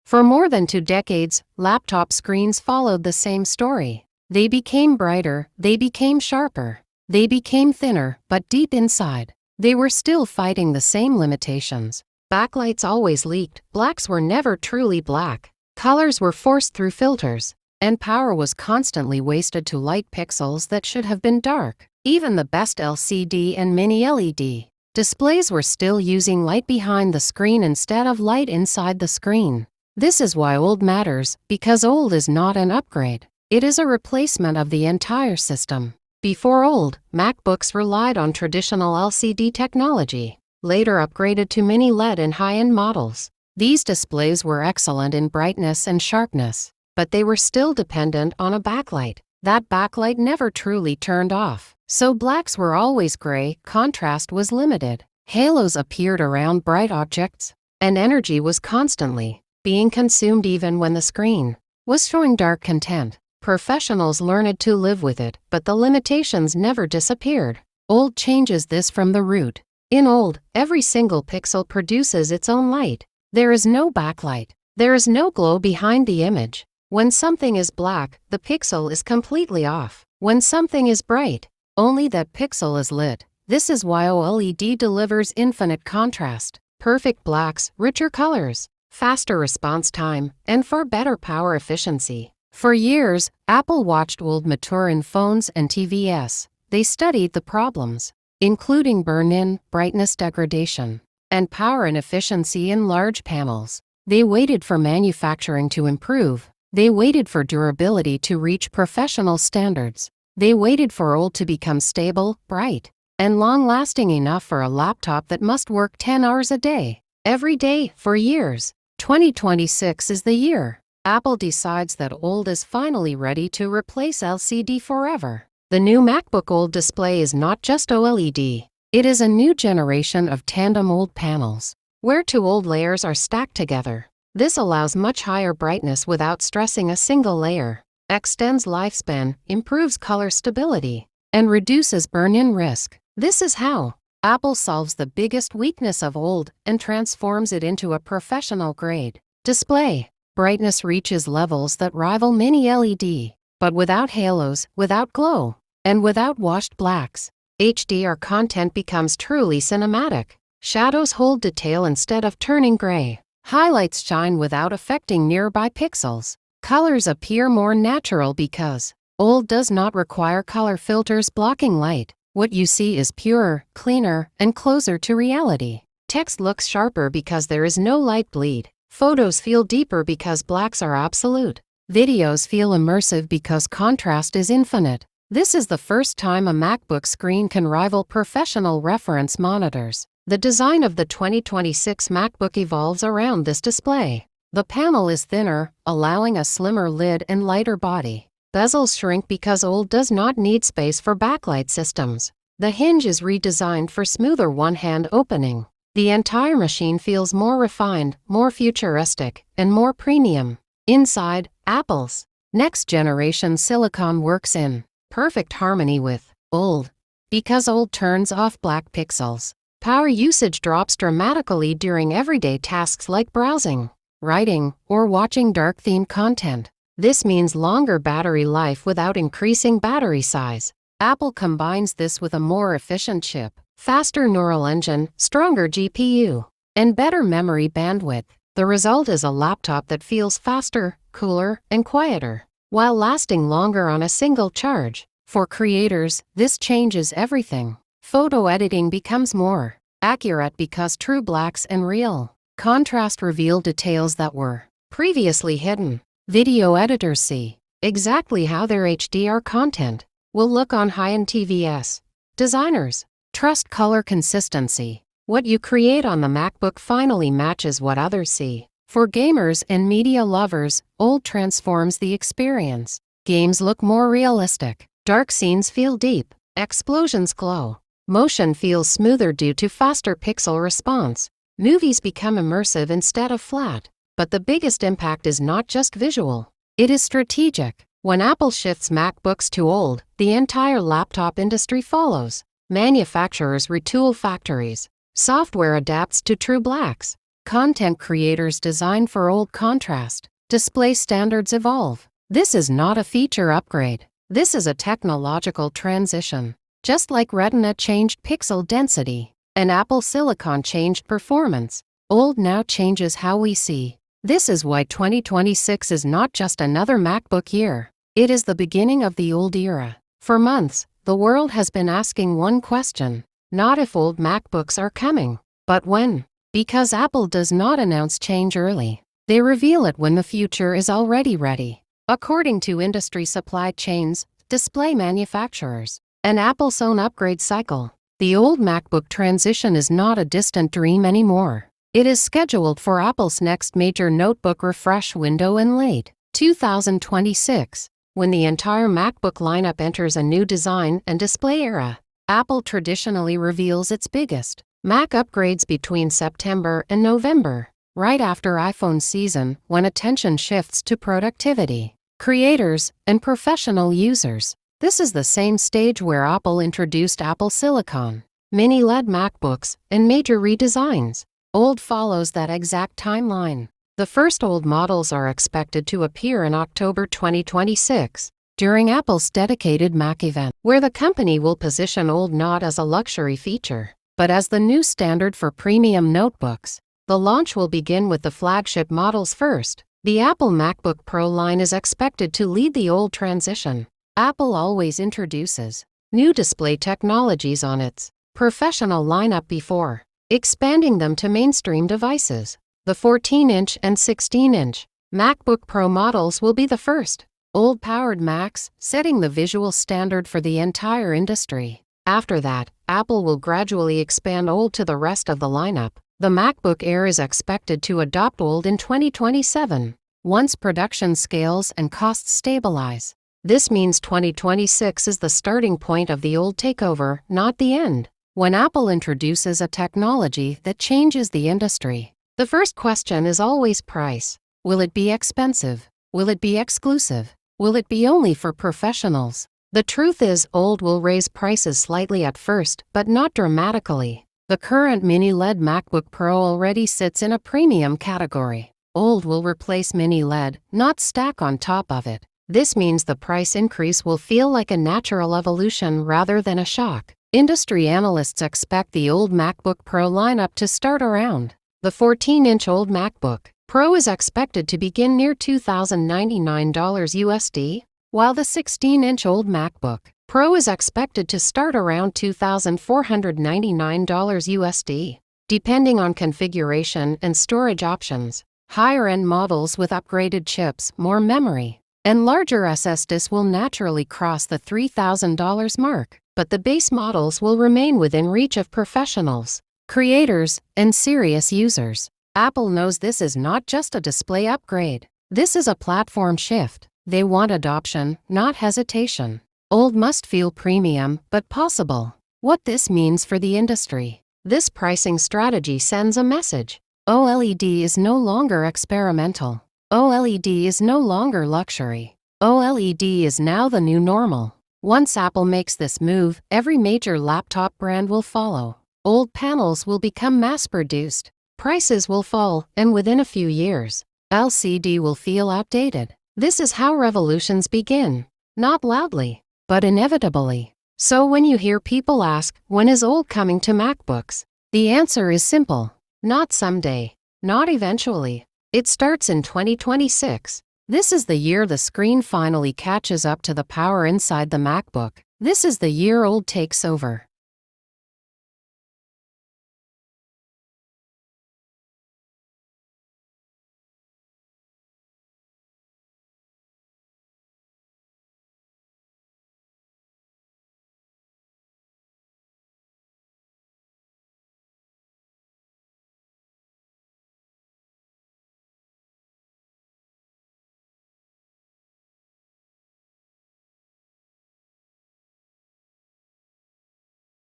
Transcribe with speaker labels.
Speaker 1: For more than 2 decades, laptop screens followed the same story. They became brighter, they became sharper, they became thinner, but deep inside, they were still fighting the same limitations. Backlights always leaked, blacks were never truly black, colors were forced through filters, and power was constantly wasted to light pixels that should have been dark. Even the best LCD and mini LED displays were still using light behind the screen instead of light inside the screen. This is why OLED matters, because OLED is not an upgrade. It is a replacement of the entire system. Before OLED, MacBooks relied on traditional LCD technology, later upgraded to mini LED in high-end models. These displays were excellent in brightness and sharpness, but they were still dependent on a backlight. That backlight never truly turned off, so blacks were always gray, contrast was limited, halos appeared around bright objects, and energy was constantly being consumed even when the screen was showing dark content. Professionals learned to live with it, but the limitations never disappeared. OLED changes this from the root. In OLED, every single pixel produces its own light. There is no backlight. There is no glow behind the image. When something is black, the pixel is completely off. When something is bright, only that pixel is lit. This is why OLED delivers infinite contrast, perfect blacks, richer colors, faster response time, and far better power efficiency. For years, Apple watched OLED mature in phones and TVs. They studied the problems, including burn-in, brightness degradation, and power inefficiency in large panels. They waited for manufacturing to improve. They waited for durability to reach professional standards. They waited for OLED to become stable, bright, and long-lasting enough for a laptop that must work 10 hours a day, every day, for years. 2026 is the year Apple decides that OLED is finally ready to replace LCD forever. The new MacBook OLED display is not just OLED. It is a new generation of tandem OLED panels, where two OLED layers are stacked together. This allows much higher brightness without stressing a single layer, extends lifespan, improves color stability, and reduces burn-in risk. This is how Apple solves the biggest weakness of OLED and transforms it into a professional-grade display. Brightness reaches levels that rival mini LED, but without halos, without glow, and without washed blacks. HDR content becomes truly cinematic. Shadows hold detail instead of turning gray. Highlights shine without affecting nearby pixels. Colors appear more natural because OLED does not require color filters blocking light. What you see is purer, cleaner, and closer to reality. Text looks sharper because there is no light bleed. Photos feel deeper because blacks are absolute. Videos feel immersive because contrast is infinite. This is the first time a MacBook screen can rival professional reference monitors. The design of the 2026 MacBook evolves around this display. The panel is thinner, allowing a slimmer lid and lighter body. Bezels shrink because OLED does not need space for backlight systems. The hinge is redesigned for smoother one-hand opening. The entire machine feels more refined, more futuristic, and more premium. Inside, Apple's next-generation silicon works in perfect harmony with OLED. Because OLED turns off black pixels, power usage drops dramatically during everyday tasks like browsing, writing, or watching dark-themed content. This means longer battery life without increasing battery size. Apple combines this with a more efficient chip, faster neural engine, stronger GPU, and better memory bandwidth. The result is a laptop that feels faster, cooler, and quieter, while lasting longer on a single charge. For creators, this changes everything. Photo editing becomes more accurate because true blacks and real contrast reveal details that were previously hidden. Video editors see exactly how their HDR content will look on high-end TVs. Designers trust color consistency. What you create on the MacBook finally matches what others see. For gamers and media lovers, OLED transforms the experience. Games look more realistic. Dark scenes feel deep. Explosions glow. Motion feels smoother due to faster pixel response. Movies become immersive instead of flat. But the biggest impact is not just visual. It is strategic. When Apple shifts MacBooks to OLED, the entire laptop industry follows. Manufacturers retool factories. Software adapts to true blacks. content creators design for old contrast. Display standards evolve. This is not a feature upgrade. This is a technological transition. Just like Retina changed pixel density and Apple Silicon changed performance, OLED now changes how we see. This is why 2026 is not just another MacBook year. It is the beginning of the OLED era. For months, the world has been asking one question: not if old MacBooks are coming, but when. Because Apple does not announce change early. They reveal it when the future is already ready. According to industry supply chains, display manufacturers, and Apple's own upgrade cycle, the old MacBook transition is not a distant dream anymore. It is scheduled for Apple's next major notebook refresh window in late 2026, when the entire MacBook lineup enters a new design and display era. Apple traditionally reveals its biggest Mac upgrades between September and November, right after iPhone season, when attention shifts to productivity, creators, and professional users. This is the same stage where Apple introduced Apple Silicon, mini LED MacBooks, and major redesigns. OLED follows that exact timeline. The first OLED models are expected to appear in October 2026, during Apple's dedicated Mac event, where the company will position OLED not as a luxury feature, but as the new standard for premium notebooks. The launch will begin with the flagship models first. The Apple MacBook Pro line is expected to lead the OLED transition. Apple always introduces new display technologies on its professional lineup before expanding them to mainstream devices. The 14-inch and 16-inch MacBook Pro models will be the first OLED-powered Macs, setting the visual standard for the entire industry. After that, Apple will gradually expand OLED to the rest of the lineup. The MacBook Air is expected to adopt OLED in 2027, once production scales and costs stabilize. This means 2026 is the starting point of the OLED takeover, not the end. When Apple introduces a technology that changes the industry, the first question is always price. Will it be expensive? Will it be exclusive? Will it be only for professionals? The truth is, OLED will raise prices slightly at first, but not dramatically. The current Mini LED MacBook Pro already sits in a premium category. OLED will replace Mini LED, not stack on top of it. This means the price increase will feel like a natural evolution rather than a shock. Industry analysts expect the OLED MacBook Pro lineup to start around. The 14-inch OLED MacBook Pro is expected to begin near $2,099 USD, while the 16-inch OLED MacBook Pro is expected to start around $2,499 USD, depending on configuration and storage options. Higher-end models with upgraded chips, more memory, and larger SSDs will naturally cross the $3,000 mark, but the base models will remain within reach of professionals, creators, and serious users. Apple knows this is not just a display upgrade. This is a platform shift. They want adoption, not hesitation. OLED must feel premium, but possible. What this means for the industry. This pricing strategy sends a message. OLED is no longer experimental. OLED is no longer luxury. OLED is now the new normal. Once Apple makes this move, every major laptop brand will follow. OLED panels will become mass-produced. Prices will fall, and within a few years, LCD will feel outdated. This is how revolutions begin. Not loudly, but inevitably. So when you hear people ask, when is OLED coming to MacBooks? The answer is simple. Not someday. Not eventually. It starts in 2026. This is the year the screen finally catches up to the power inside the MacBook. This is the year OLED takes over.